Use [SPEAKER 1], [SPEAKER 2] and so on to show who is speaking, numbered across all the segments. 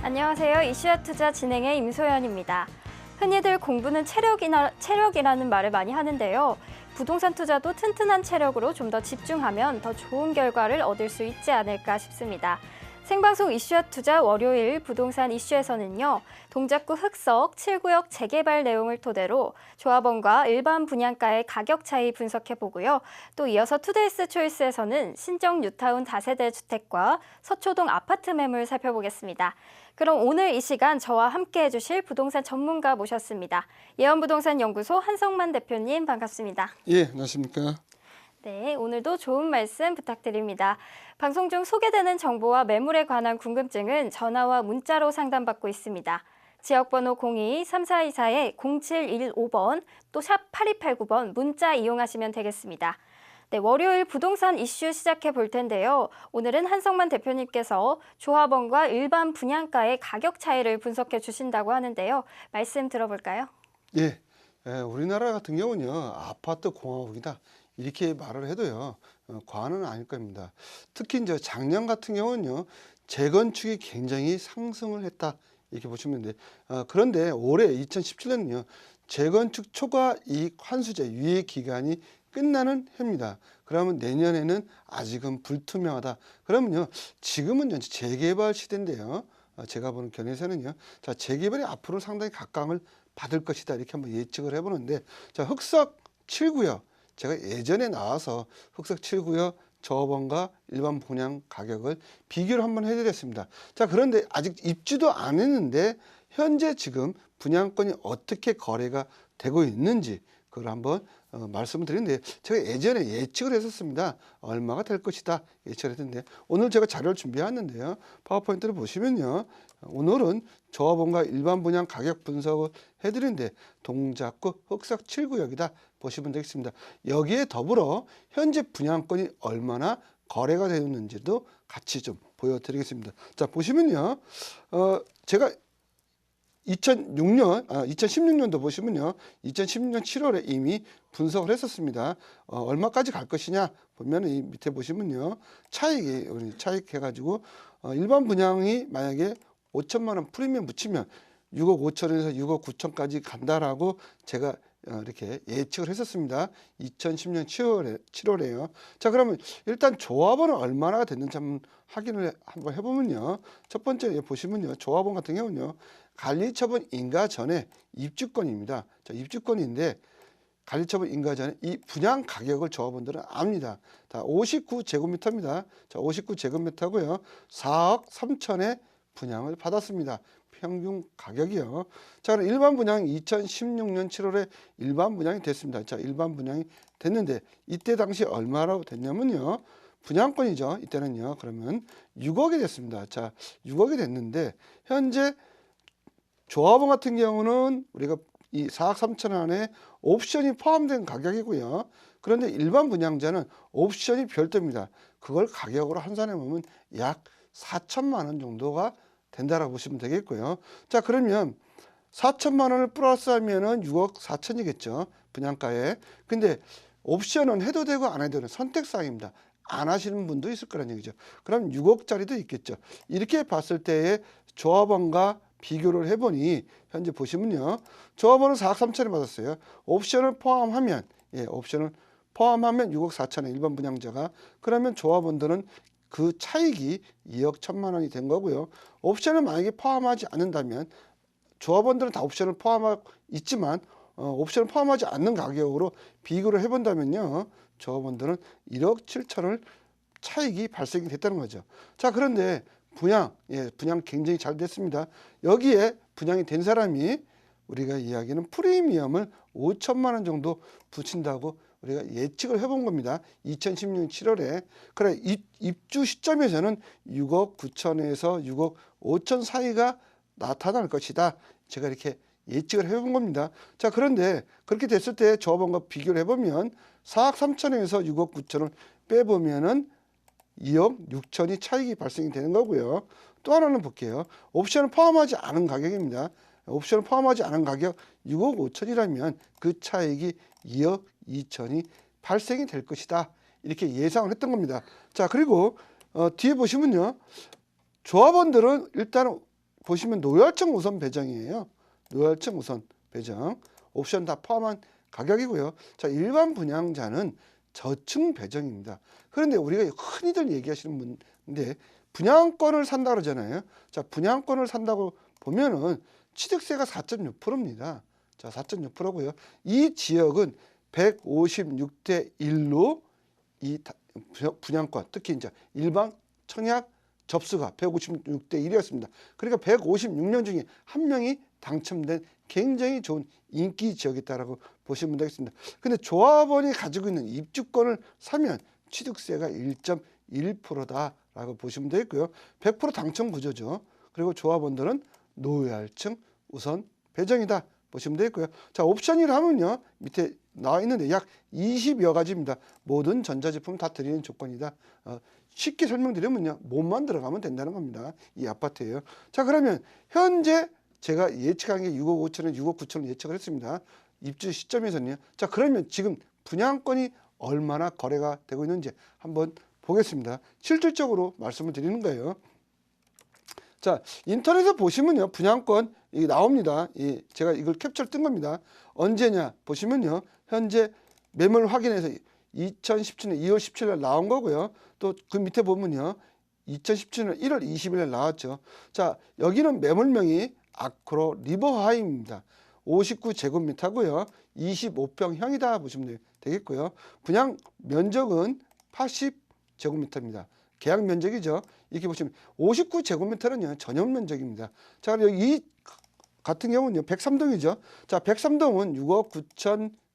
[SPEAKER 1] 안녕하세요. 이슈와 투자 진행의 임소연입니다. 흔히들 공부는 체력이라는 말을 많이 하는데요. 부동산 투자도 튼튼한 체력으로 좀 더 집중하면 더 좋은 결과를 얻을 수 있지 않을까 싶습니다. 생방송 이슈와 투자 월요일 부동산 이슈에서는요. 동작구 흑석 7구역 재개발 내용을 토대로 조합원과 일반 분양가의 가격 차이 분석해보고요. 또 이어서 투데이스 초이스에서는 신정 뉴타운 다세대 주택과 서초동 아파트 매물 살펴보겠습니다. 그럼 오늘 이 시간 저와 함께 해주실 부동산 전문가 모셨습니다. 예언부동산연구소 한성만 대표님 반갑습니다.
[SPEAKER 2] 예, 안녕하십니까.
[SPEAKER 1] 네, 오늘도 좋은 말씀 부탁드립니다. 방송 중 소개되는 정보와 매물에 관한 궁금증은 전화와 문자로 상담받고 있습니다. 지역번호 02-3424-0715번 또 샵 8289번 문자 이용하시면 되겠습니다. 네, 월요일 부동산 이슈 시작해 볼 텐데요. 오늘은 한성만 대표님께서 조합원과 일반 분양가의 가격 차이를 분석해 주신다고 하는데요. 말씀 들어볼까요?
[SPEAKER 2] 예, 우리나라 같은 경우는요, 아파트 공화국이다. 이렇게 말을 해도요, 과언은 아닐 겁니다. 특히 이제 작년 같은 경우는요, 재건축이 굉장히 상승을 했다. 이렇게 보시면 돼요. 그런데 올해 2017년은요, 재건축 초과 이익 환수제 유예 기간이 끝나는 해입니다. 그러면 내년에는 아직은 불투명하다. 그러면요, 지금은 이제 재개발 시대인데요. 제가 보는 견해에서는요, 자, 재개발이 앞으로 상당히 각광을 받을 것이다. 이렇게 한번 예측을 해보는데, 자, 흑석 7구역. 제가 예전에 나와서 흑석 7구역 조합원과 일반 분양 가격을 비교를 한번 해드렸습니다. 자, 그런데 아직 입주도 안 했는데, 현재 지금 분양권이 어떻게 거래가 되고 있는지, 그걸 한번 말씀을 드리는데, 제가 예전에 예측을 했었습니다. 얼마가 될 것이다 예측을 했는데, 오늘 제가 자료를 준비했는데요. 파워포인트를 보시면요, 오늘은 조합원과 일반 분양 가격 분석을 해드리는데, 동작구 흑석 7구역이다 보시면 되겠습니다. 여기에 더불어 현재 분양권이 얼마나 거래가 되었는지도 같이 좀 보여드리겠습니다. 자, 보시면요, 제가 2016년도 보시면요, 2016년 7월에 이미 분석을 했었습니다. 얼마까지 갈 것이냐 보면 이 밑에 보시면요, 차익 해가지고 일반 분양이 만약에 5천만 원 프리미엄 붙이면 6억 5천에서 6억 9천까지 간다라고 제가 이렇게 예측을 했었습니다. 2010년 7월에요. 자, 그러면 일단 조합원은 얼마나 됐는지 한번 확인을 한번 해보면요. 첫 번째 보시면요, 조합원 같은 경우는요, 관리처분 인가 전에 입주권입니다. 자, 입주권인데 관리처분 인가 전에 이 분양 가격을 조합원들은 압니다. 자, 59제곱미터입니다. 자, 59제곱미터고요. 4억 3천에 분양을 받았습니다. 평균 가격이요. 자, 그럼 일반 분양이 2016년 7월에 일반 분양이 됐습니다. 자, 일반 분양이 됐는데 이때 당시 얼마라고 됐냐면요, 분양권이죠. 이때는요, 그러면 6억이 됐습니다. 자, 6억이 됐는데 현재 조합원 같은 경우는 우리가 이 4억 3천 원에 옵션이 포함된 가격이고요. 그런데 일반 분양자는 옵션이 별도입니다. 그걸 가격으로 환산해 보면 약 4천만 원 정도가 된다라고 보시면 되겠고요. 자, 그러면 4천만 원을 플러스하면은 6억 4천이겠죠. 분양가에. 근데 옵션은 해도 되고 안 해도 되는 선택사항입니다. 안 하시는 분도 있을 거란 얘기죠. 그럼 6억짜리도 있겠죠. 이렇게 봤을 때에 조합원과 비교를 해보니 현재 보시면요, 조합원은 4억 3천에 받았어요. 옵션을 포함하면, 옵션을 포함하면 6억 4천에 일반 분양자가, 그러면 조합원들은 그 차익이 2억 1천만 원이 된 거고요. 옵션을 만약에 포함하지 않는다면 조합원들은 다 옵션을 포함하고 있지만 옵션을 포함하지 않는 가격으로 비교를 해본다면요, 조합원들은 1억 7천을 차익이 발생이 됐다는 거죠. 자, 그런데 분양 굉장히 잘 됐습니다. 여기에 분양이 된 사람이 우리가 이야기하는 프리미엄을 5천만 원 정도 붙인다고 우리가 예측을 해본 겁니다. 2016년 7월에. 그래, 입주 시점에서는 6억 9천에서 6억 5천 사이가 나타날 것이다. 제가 이렇게 예측을 해본 겁니다. 자, 그런데 그렇게 됐을 때 조합원과 비교를 해보면 4억 3천에서 6억 9천을 빼보면은 2억 6천이 차익이 발생이 되는 거고요. 또 하나는 볼게요. 옵션을 포함하지 않은 가격입니다. 옵션을 포함하지 않은 가격 6억 5천이라면 그 차익이 2억 2천이 발생이 될 것이다. 이렇게 예상을 했던 겁니다. 자, 그리고 뒤에 보시면요, 조합원들은 일단 보시면 노열층 우선 배정이에요. 노열층 우선 배정. 옵션 다 포함한 가격이고요. 자, 일반 분양자는 저층 배정입니다. 그런데 우리가 흔히들 얘기하시는 분인데 분양권을 산다 그러잖아요. 자, 분양권을 산다고 보면은 취득세가 4.6%입니다. 자, 4.6%고요. 이 지역은 156대 1로 이 분양권, 특히 이제 일반 청약 접수가 156대 1이었습니다. 그러니까 156명 중에 한 명이 당첨된 굉장히 좋은 인기 지역이다라고 보시면 되겠습니다. 근데 조합원이 가지고 있는 입주권을 사면 취득세가 1.1%다라고 보시면 되겠고요. 100% 당첨 구조죠. 그리고 조합원들은 노후층 우선 배정이다 보시면 되겠고요. 자, 옵션이라 하면요. 밑에 나와 있는데 약 20여 가지입니다. 모든 전자제품 다 드리는 조건이다. 쉽게 설명드리면요. 몸만 들어가면 된다는 겁니다. 이 아파트예요. 자, 그러면 현재 제가 예측한 게 6억 5천원, 6억 9천원 예측을 했습니다. 입주 시점에서는요. 자, 그러면 지금 분양권이 얼마나 거래가 되고 있는지 한번 보겠습니다. 실질적으로 말씀을 드리는 거예요. 자, 인터넷에 보시면요. 분양권 이 나옵니다. 제가 이걸 캡처를 뜬 겁니다. 언제냐 보시면요. 현재 매물 확인해서 2017년 2월 17일 날 나온 거고요. 또 그 밑에 보면요. 2017년 1월 20일 날 나왔죠. 자, 여기는 매물명이 아크로 리버하임입니다. 59제곱미터고요. 25평형이다 보시면 되겠고요. 분양 면적은 80제곱미터입니다. 계약 면적이죠. 이렇게 보시면 59제곱미터는요. 전용 면적입니다. 자, 여기 이 같은 경우는요. 103동이죠. 자, 103동은 6억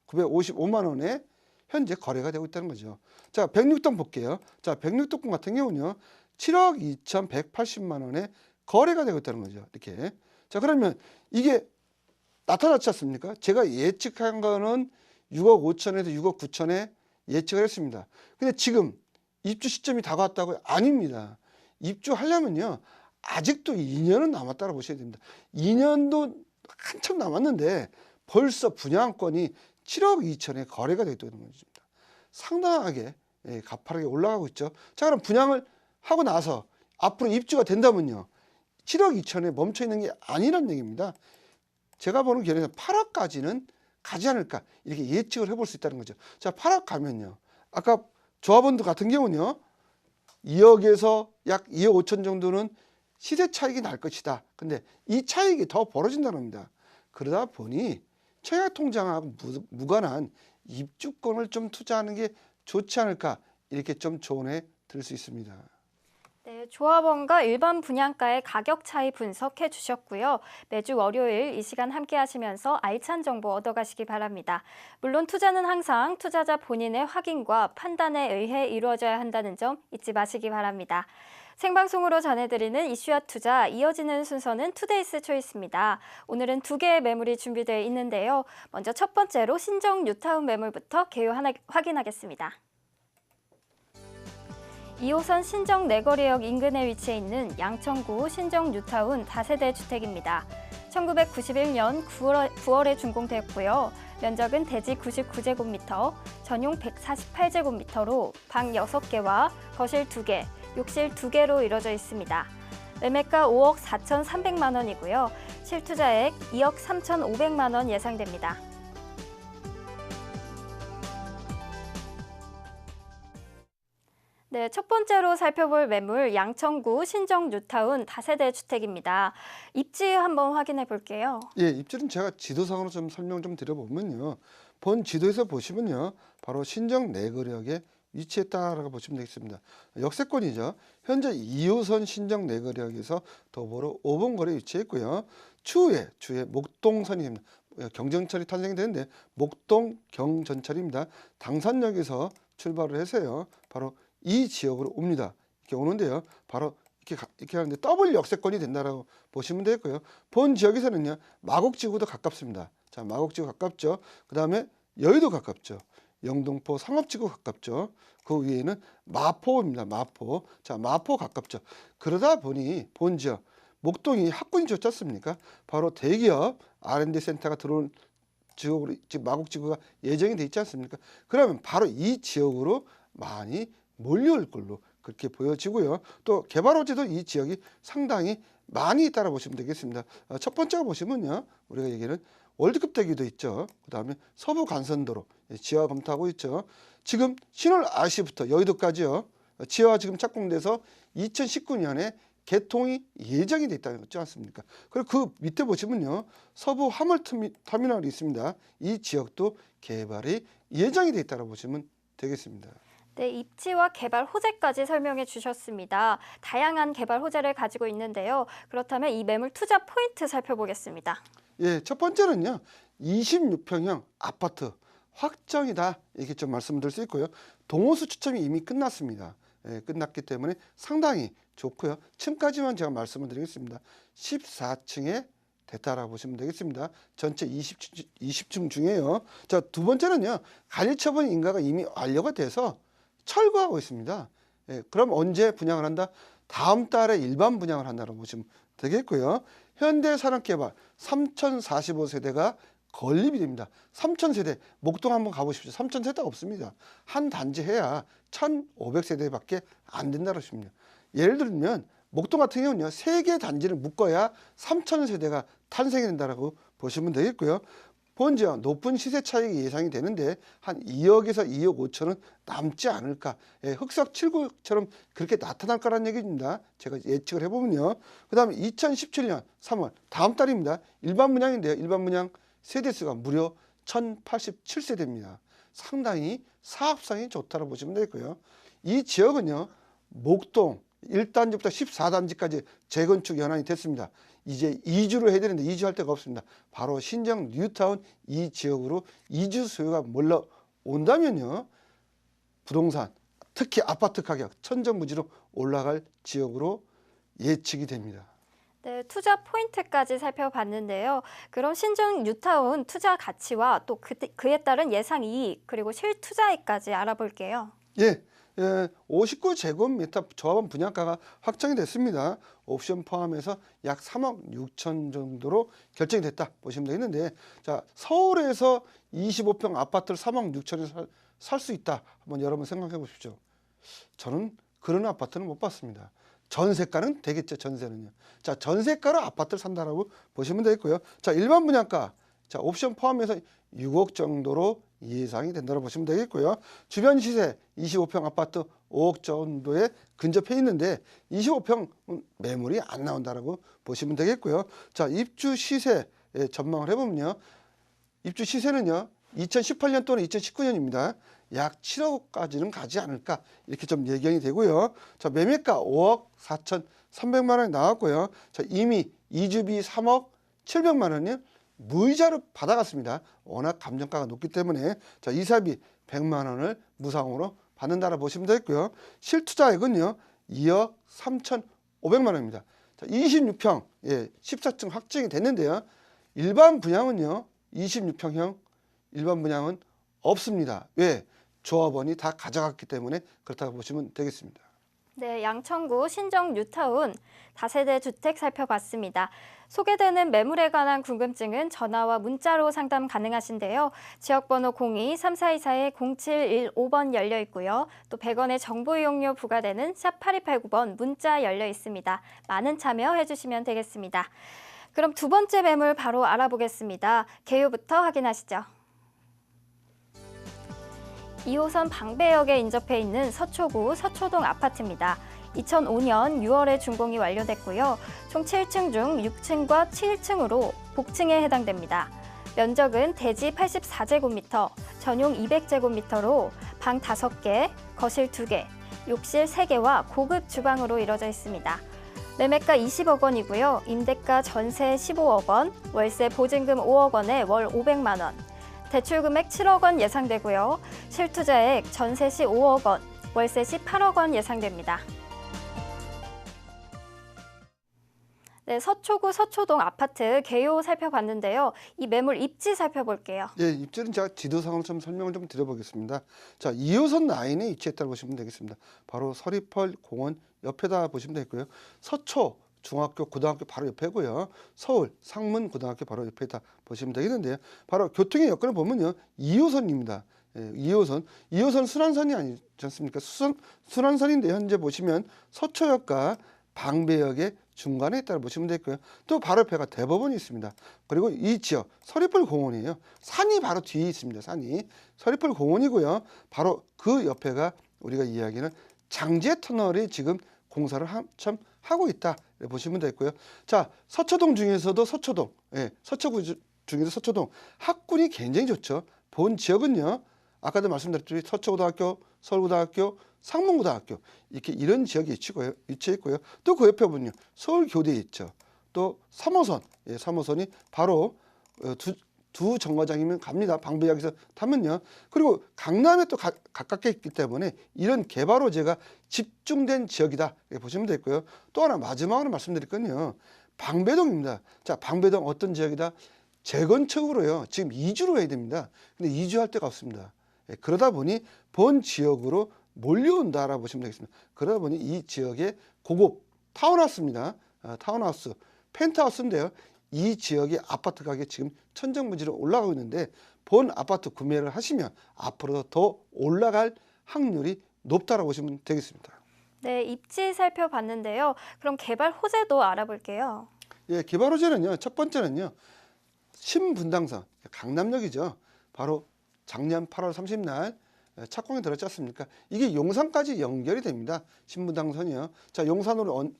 [SPEAKER 2] 9,955만 원에 현재 거래가 되고 있다는 거죠. 자, 106동 볼게요. 자, 106동 같은 경우는요. 7억 2,180만 원에 거래가 되고 있다는 거죠. 이렇게. 자, 그러면 이게 나타났지 않습니까? 제가 예측한 거는 6억 5천에서 6억 9천에 예측을 했습니다. 근데 지금 입주 시점이 다가왔다고요? 아닙니다. 입주하려면요. 아직도 2년은 남았다고 보셔야 됩니다. 2년도 한참 남았는데 벌써 분양권이 7억 2천에 거래가 되고 있다는 것입니다. 상당하게 가파르게 올라가고 있죠. 자, 그럼 분양을 하고 나서 앞으로 입주가 된다면요. 7억 2천에 멈춰 있는 게 아니란 얘기입니다. 제가 보는 견해에서 8억까지는 가지 않을까 이렇게 예측을 해볼 수 있다는 거죠. 자, 8억 가면요. 아까 조합원들 같은 경우는요. 2억에서 약 2억 5천 정도는 시세 차익이 날 것이다. 근데 이 차익이 더 벌어진다는 겁니다. 그러다 보니 청약통장하고 무관한 입주권을 좀 투자하는 게 좋지 않을까 이렇게 좀 조언해 드릴 수 있습니다.
[SPEAKER 1] 네, 조합원과 일반 분양가의 가격 차이 분석해 주셨고요. 매주 월요일 이 시간 함께 하시면서 알찬 정보 얻어가시기 바랍니다. 물론 투자는 항상 투자자 본인의 확인과 판단에 의해 이루어져야 한다는 점 잊지 마시기 바랍니다. 생방송으로 전해드리는 이슈와 투자, 이어지는 순서는 투데이스 초이스입니다. 오늘은 두 개의 매물이 준비되어 있는데요. 먼저 첫 번째로 신정 뉴타운 매물부터 개요 하나 확인하겠습니다. 2호선 신정 내거리역 인근에 위치해 있는 양천구 신정 뉴타운 다세대 주택입니다. 1991년 9월에 준공되었고요. 면적은 대지 99제곱미터, 전용 148제곱미터로 방 6개와 거실 2개, 욕실 2개로 이루어져 있습니다. 매매가 5억 4,300만 원이고요. 실투자액 2억 3,500만 원 예상됩니다. 네, 첫 번째로 살펴볼 매물 양천구 신정 뉴타운 다세대 주택입니다. 입지 한번 확인해 볼게요.
[SPEAKER 2] 예, 입지는 제가 지도상으로 좀 설명 좀 드려보면요. 본 지도에서 보시면요. 바로 신정 내거리역에 위치했다라고 보시면 되겠습니다. 역세권이죠. 현재 2호선 신정 내거리역에서 도보로 5분 거리에 위치했고요. 추후에 목동선이 경전철이 탄생이 되는데 목동 경전철입니다. 당산역에서 출발을 해서요. 바로 이 지역으로 옵니다. 이렇게 오는데요. 바로 이렇게 하는데 더블 역세권이 된다라고 보시면 되겠고요. 본 지역에서는요. 마곡지구도 가깝습니다. 자, 마곡지구 가깝죠. 그 다음에 여의도 가깝죠. 영등포 상업지구 가깝죠. 그 위에는 마포입니다. 마포. 자, 마포 가깝죠. 그러다 보니 본 지역 목동이 학군이 좋지 않습니까? 바로 대기업 R&D 센터가 들어온 지역으로 지금 마곡지구가 예정이 돼 있지 않습니까? 그러면 바로 이 지역으로 많이 몰려올 걸로 그렇게 보여지고요. 또 개발 호재도 이 지역이 상당히 많이 있다고 보시면 되겠습니다. 첫 번째가 보시면요, 우리가 얘기하는 월드컵 대기도 있죠. 그 다음에 서부 간선도로 지하 검토하고 있죠. 지금 신월 IC부터 여의도까지요. 지하가 지금 착공돼서 2019년에 개통이 예정이 돼 있다는 거지 않습니까? 그리고 그 밑에 보시면요, 서부 화물 터미널이 있습니다. 이 지역도 개발이 예정이 돼 있다고 보시면 되겠습니다.
[SPEAKER 1] 네, 입지와 개발 호재까지 설명해 주셨습니다. 다양한 개발 호재를 가지고 있는데요. 그렇다면 이 매물 투자 포인트 살펴보겠습니다.
[SPEAKER 2] 예, 첫 번째는요, 26평형 아파트 확정이다, 이렇게 좀 말씀드릴 수 있고요. 동호수 추첨이 이미 끝났습니다. 예, 끝났기 때문에 상당히 좋고요. 층까지만 제가 말씀을 드리겠습니다. 14층에 됐다라고 보시면 되겠습니다. 전체 20층 중에요. 자, 두 번째는요, 관리처분 인가가 이미 완료가 돼서 철거하고 있습니다. 예, 그럼 언제 분양을 한다? 다음 달에 일반 분양을 한다고 보시면 되겠고요. 현대산업개발 3045세대가 건립이 됩니다. 3000세대, 목동 한번 가보십시오. 3000세대가 없습니다. 한 단지 해야 1500세대밖에 안 된다고 하십니다. 예를 들면 목동 같은 경우는요, 3개 단지를 묶어야 3000세대가 탄생이 된다고 보시면 되겠고요. 본지와 높은 시세 차익이 예상이 되는데 한 2억에서 2억 5천은 남지 않을까. 예, 흑석 7구처럼 그렇게 나타날 거라는 얘기입니다. 제가 예측을 해보면요. 그 다음에 2017년 3월 다음 달입니다. 일반 분양인데요. 일반 분양 세대수가 무려 1087세대입니다. 상당히 사업성이 좋다고 보시면 되고요. 이 지역은요, 목동 1단지부터 14단지까지 재건축 연한이 됐습니다. 이제 이주를 해야 되는데 이주할 데가 없습니다. 바로 신정 뉴타운 이 지역으로 이주 수요가 몰려온다면요, 부동산, 특히 아파트 가격 천정부지로 올라갈 지역으로 예측이 됩니다.
[SPEAKER 1] 네, 투자 포인트까지 살펴봤는데요. 그럼 신정 뉴타운 투자 가치와 또 그에 따른 예상 이익 그리고 실투자액까지 알아볼게요.
[SPEAKER 2] 예, 59제곱미터 조합원 분양가가 확정이 됐습니다. 옵션 포함해서 약 3억 6천 정도로 결정이 됐다 보시면 되겠는데, 자, 서울에서 25평 아파트를 3억 6천에 살 수 있다. 한번 여러분 생각해 보십시오. 저는 그런 아파트는 못 봤습니다. 전세가는 되겠죠, 전세는요. 자, 전세가로 아파트를 산다라고 보시면 되겠고요. 자, 일반 분양가, 자, 옵션 포함해서 6억 정도로 예상이 된다고 보시면 되겠고요. 주변 시세 25평 아파트 5억 정도에 근접해 있는데 25평 매물이 안 나온다라고 보시면 되겠고요. 자, 입주 시세 전망을 해보면요, 입주 시세는요 2018년 또는 2019년입니다. 약 7억까지는 가지 않을까, 이렇게 좀 예견이 되고요. 자, 매매가 5억 4,300만 원이 나왔고요. 자, 이미 이주비 3억 700만 원이 무이자로 받아갔습니다. 워낙 감정가가 높기 때문에. 자, 이사비 100만 원을 무상으로 받는다라 보시면 되겠고요. 실투자액은요 2억 3,500만 원입니다. 자, 26평 14층 확정이 됐는데요. 일반 분양은요 26평형 일반 분양은 없습니다. 왜? 조합원이 다 가져갔기 때문에 그렇다고 보시면 되겠습니다.
[SPEAKER 1] 네, 양천구 신정 뉴타운 다세대 주택 살펴봤습니다. 소개되는 매물에 관한 궁금증은 전화와 문자로 상담 가능하신데요. 지역번호 02-3424-0715번 열려 있고요. 또 100원의 정보 이용료 부과되는 샵 8289번 문자 열려 있습니다. 많은 참여해 주시면 되겠습니다. 그럼 두 번째 매물 바로 알아보겠습니다. 개요부터 확인하시죠. 2호선 방배역에 인접해 있는 서초구 서초동 아파트입니다. 2005년 6월에 준공이 완료됐고요. 총 7층 중 6층과 7층으로 복층에 해당됩니다. 면적은 대지 84제곱미터, 전용 200제곱미터로 방 5개, 거실 2개, 욕실 3개와 고급 주방으로 이루어져 있습니다. 매매가 20억 원이고요. 임대가 전세 15억 원, 월세 보증금 5억 원에 월 500만 원. 대출금액 7억 원 예상되고요. 실투자액 전세 시 5억 원, 월세 시 8억 원 예상됩니다. 네, 서초구 서초동 아파트 개요 살펴봤는데요. 이 매물 입지 살펴볼게요.
[SPEAKER 2] 예, 입지는 제가 지도상으로 좀 설명을 좀 드려보겠습니다. 자, 2호선 라인에 위치했다고 보시면 되겠습니다. 바로 서리펄 공원 옆에다 보시면 되고요. 서초 중학교, 고등학교 바로 옆에고요. 서울 상문 고등학교 바로 옆에다 보시면 되겠는데요. 바로 교통의 여건을 보면요, 2호선입니다. 예, 2호선 순환선이 아니지 않습니까? 순환선인데 현재 보시면 서초역과 방배역의 중간에 있다고 보시면 되고요. 또 바로 옆에가 대법원이 있습니다. 그리고 이 지역 서리풀 공원이에요. 산이 바로 뒤에 있습니다. 산이 서리풀 공원이고요. 바로 그 옆에가 우리가 이야기하는 장제 터널이 지금 공사를 한참 하고 있다 보시면 되고요. 자, 서초동 중에서도 서초동, 예, 서초구 중에서 서초동 학군이 굉장히 좋죠. 본 지역은요. 아까도 말씀드렸듯이 서초고등학교, 서울고등학교, 상문고등학교 이렇게 이런 지역에 위치해 있고요. 또 그 옆에 보면요. 서울교대에 있죠. 또 3호선, 예, 3호선이 바로 두 정거장이면 갑니다. 방배역에서 타면요. 그리고 강남에 또 가깝게 있기 때문에 이런 개발 호재가 집중된 지역이다. 이렇게 보시면 되고요. 또 하나 마지막으로 말씀드릴 건요. 방배동입니다. 자, 방배동 어떤 지역이다? 재건축으로요. 지금 이주로 해야 됩니다. 근데 이주할 데가 없습니다. 예, 그러다 보니 본 지역으로 몰려온다라고 보시면 되겠습니다. 그러다 보니 이 지역의 고급 타운하우스입니다. 타운하우스, 펜트하우스인데요. 이 지역의 아파트 가격이 지금 천정부지로 올라가고 있는데 본 아파트 구매를 하시면 앞으로 더 올라갈 확률이 높다라고 보시면 되겠습니다.
[SPEAKER 1] 네, 입지 살펴봤는데요. 그럼 개발 호재도 알아볼게요.
[SPEAKER 2] 예, 개발 호재는요. 첫 번째는요. 신분당선, 강남역이죠. 바로 작년 8월 30날 착공이 들었지 않습니까? 이게 용산까지 연결이 됩니다. 신분당선이요. 자, 용산으로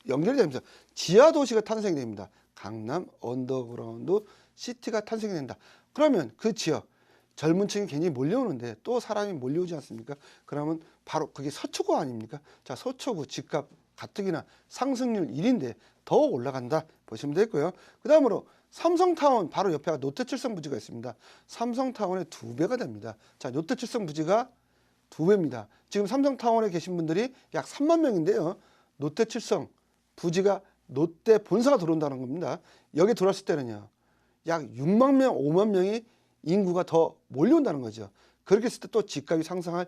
[SPEAKER 2] 연결이 되면서 지하 도시가 탄생이 됩니다. 강남 언더그라운드 시티가 탄생이 된다. 그러면 그 지역 젊은 층이 굉장히 몰려오는데 또 사람이 몰려오지 않습니까? 그러면 바로 그게 서초구 아닙니까? 자, 서초구 집값 가뜩이나 상승률 1인데 더 올라간다 보시면 되고요. 그 다음으로 삼성타운 바로 옆에 롯데칠성 부지가 있습니다. 삼성타운의 2배가 됩니다. 자, 롯데칠성 부지가 2배입니다. 지금 삼성타운에 계신 분들이 약 3만 명인데요. 롯데칠성 부지가 롯데 본사가 들어온다는 겁니다. 여기 들어왔을 때는요. 약 6만 명, 5만 명이 인구가 더 몰려온다는 거죠. 그렇게 했을 때 또 집값이 상승할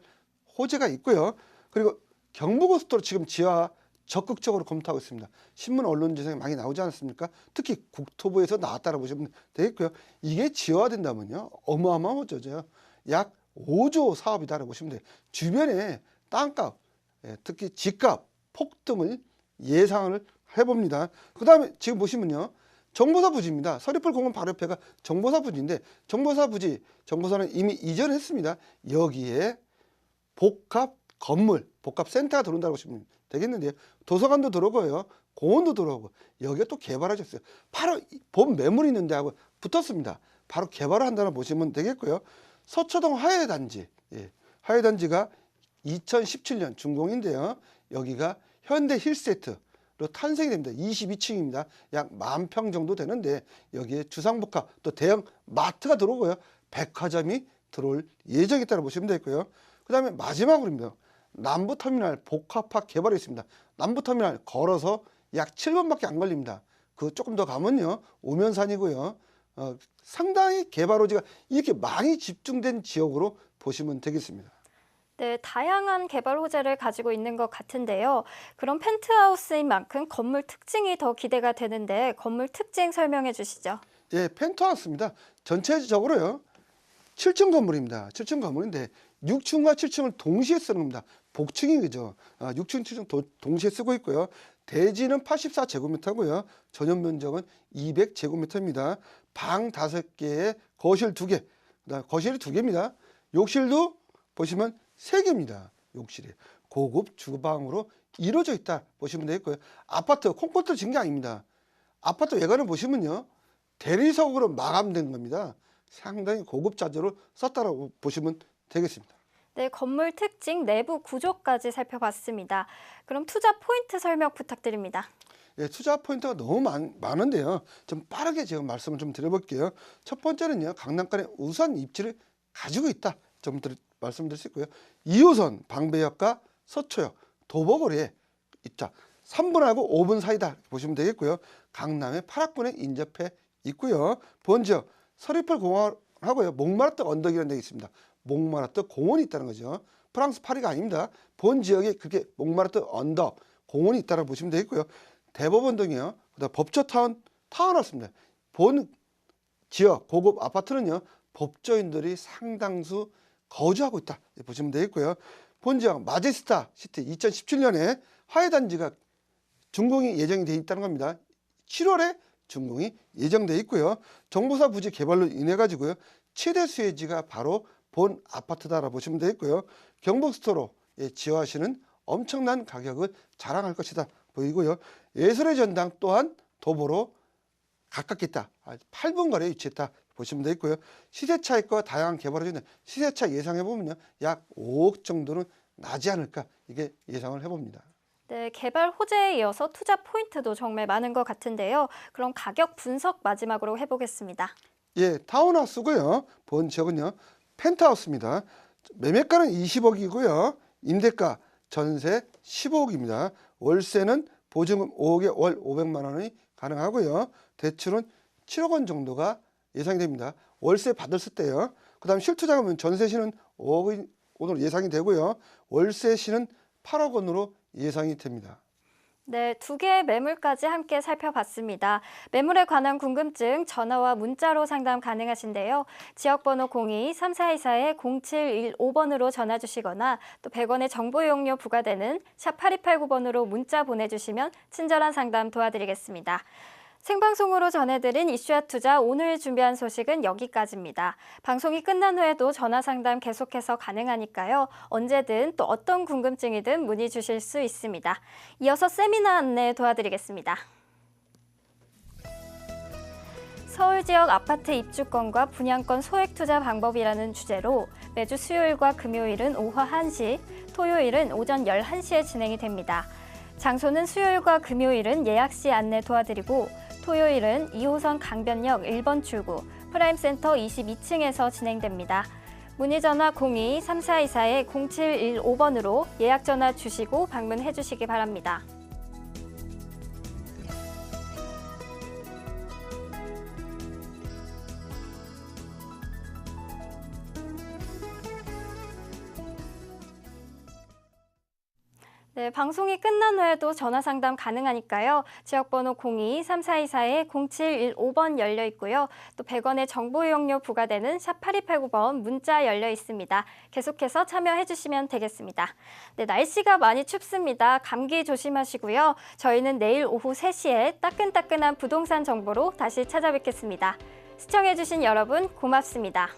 [SPEAKER 2] 호재가 있고요. 그리고 경부고속도로 지금 지하 적극적으로 검토하고 있습니다. 신문 언론 지상에 많이 나오지 않았습니까? 특히 국토부에서 나왔다고 보시면 되겠고요. 이게 지어화된다면요. 어마어마한 호재죠. 약 5조 사업이다라고 보시면 돼요. 주변에 땅값, 특히 집값 폭등을 예상을 해봅니다. 그 다음에 지금 보시면요. 정보사 부지입니다. 서리풀 공원 바로 옆에가 정보사 부지인데 정보사는 이미 이전했습니다. 여기에 복합 건물, 복합 센터가 들어온다고 보시면 되겠는데요. 도서관도 들어오고요. 공원도 들어오고 여기가 또 개발하셨어요. 바로 본 매물이 있는 데하고 붙었습니다. 바로 개발을 한다고 보시면 되겠고요. 서초동 하회단지, 예, 하회단지가 2017년 준공인데요. 여기가 현대 힐세트 탄생이 됩니다. 22층입니다. 약 10,000평 정도 되는데 여기에 주상복합 또 대형 마트가 들어오고요. 백화점이 들어올 예정이라고 보시면 되고요. 그 다음에 마지막으로입니다. 남부터미널 복합화 개발이 있습니다. 남부터미널 걸어서 약 7분밖에 안 걸립니다. 그 조금 더 가면요. 오면산이고요. 상당히 개발 호재가 이렇게 많이 집중된 지역으로 보시면 되겠습니다.
[SPEAKER 1] 네, 다양한 개발 호재를 가지고 있는 것 같은데요. 그럼 펜트하우스인 만큼 건물 특징이 더 기대가 되는데 건물 특징 설명해 주시죠.
[SPEAKER 2] 예, 펜트하우스입니다. 전체적으로요. 7층 건물입니다. 7층 건물인데 6층과 7층을 동시에 쓰는 겁니다. 복층이 그죠. 6층, 7층 동시에 쓰고 있고요. 대지는 84제곱미터고요. 전용 면적은 200제곱미터입니다. 방 5개에 거실 2개. 거실이 2개입니다. 욕실도 보시면 3개입니다. 욕실이. 고급 주방으로 이루어져 있다 보시면 되겠고요. 아파트 콘크리트를 진 게 아닙니다. 아파트 외관을 보시면요. 대리석으로 마감된 겁니다. 상당히 고급 자재로 썼다고 보시면 되겠습니다.
[SPEAKER 1] 네, 건물 특징, 내부 구조까지 살펴봤습니다. 그럼 투자 포인트 설명 부탁드립니다.
[SPEAKER 2] 예, 투자 포인트가 너무 많은데요. 좀 빠르게 제가 말씀을 좀 드려볼게요. 첫 번째는요. 강남권의 우수한 입지를 가지고 있다. 좀 말씀드릴 수 있고요. 2호선 방배역과 서초역, 도보거리에 있다. 3분하고 5분 사이다 보시면 되겠고요. 강남의 8학군에 인접해 있고요. 본 지역 서리풀 공원하고요. 몽마르트 언덕이라는 데가 있습니다. 몽마르트 공원이 있다는 거죠. 프랑스 파리가 아닙니다. 본 지역에 그렇게 몽마르트 언덕 공원이 있다고 보시면 되겠고요. 대법원동이요. 그다음 법조타운 타운하우스입니다. 본 지역 고급 아파트는요. 법조인들이 상당수 거주하고 있다 보시면 되겠고요. 본지역 마제스타 시티 2017년에 화훼단지가 준공이 예정이 되어 있다는 겁니다. 7월에 준공이 예정되어 있고요. 정보사 부지 개발로 인해 가지고요. 최대 수혜지가 바로 본 아파트다라고 보시면 되겠고요. 경북수도로 지어하시는 엄청난 가격을 자랑할 것이다 보이고요. 예술의 전당 또한 도보로 가깝겠다. 8분 거리에 위치했다 보시면 되겠고요. 시세 차익과 다양한 개발을 주는 시세 차익 예상해 보면요. 약 5억 정도는 나지 않을까 이게 예상을 해봅니다.
[SPEAKER 1] 네, 개발 호재에 이어서 투자 포인트도 정말 많은 것 같은데요. 그럼 가격 분석 마지막으로 해보겠습니다.
[SPEAKER 2] 예, 타운하우스고요. 본 지역은요. 펜트하우스입니다. 매매가는 20억이고요. 임대가 전세 15억입니다. 월세는 보증금 5억에 월 500만 원이 가능하고요. 대출은 7억 원 정도가 예상이 됩니다. 월세 받았을 때요. 그다음 실투자금은 전세시는 5억 원으로 예상이 되고요. 월세시는 8억 원으로 예상이 됩니다.
[SPEAKER 1] 네, 두 개의 매물까지 함께 살펴봤습니다. 매물에 관한 궁금증 전화와 문자로 상담 가능하신데요. 지역번호 02-3424-0715번으로 전화 주시거나 또 100원의 정보 이용료 부과되는 샵 8289번으로 문자 보내주시면 친절한 상담 도와드리겠습니다. 생방송으로 전해드린 이슈와 투자 오늘 준비한 소식은 여기까지입니다. 방송이 끝난 후에도 전화 상담 계속해서 가능하니까요. 언제든 또 어떤 궁금증이든 문의 주실 수 있습니다. 이어서 세미나 안내 도와드리겠습니다. 서울 지역 아파트 입주권과 분양권 소액 투자 방법이라는 주제로 매주 수요일과 금요일은 오후 1시, 토요일은 오전 11시에 진행이 됩니다. 장소는 수요일과 금요일은 예약 시 안내 도와드리고 토요일은 2호선 강변역 1번 출구 프라임센터 22층에서 진행됩니다. 문의 전화 02-3424-0715번으로 예약 전화 주시고 방문해 주시기 바랍니다. 네, 방송이 끝난 후에도 전화 상담 가능하니까요. 지역번호 02-3424-0715번 열려 있고요. 또 100원의 정보 이용료 부과되는 샵 8289번 문자 열려 있습니다. 계속해서 참여해 주시면 되겠습니다. 네, 날씨가 많이 춥습니다. 감기 조심하시고요. 저희는 내일 오후 3시에 따끈따끈한 부동산 정보로 다시 찾아뵙겠습니다. 시청해 주신 여러분 고맙습니다.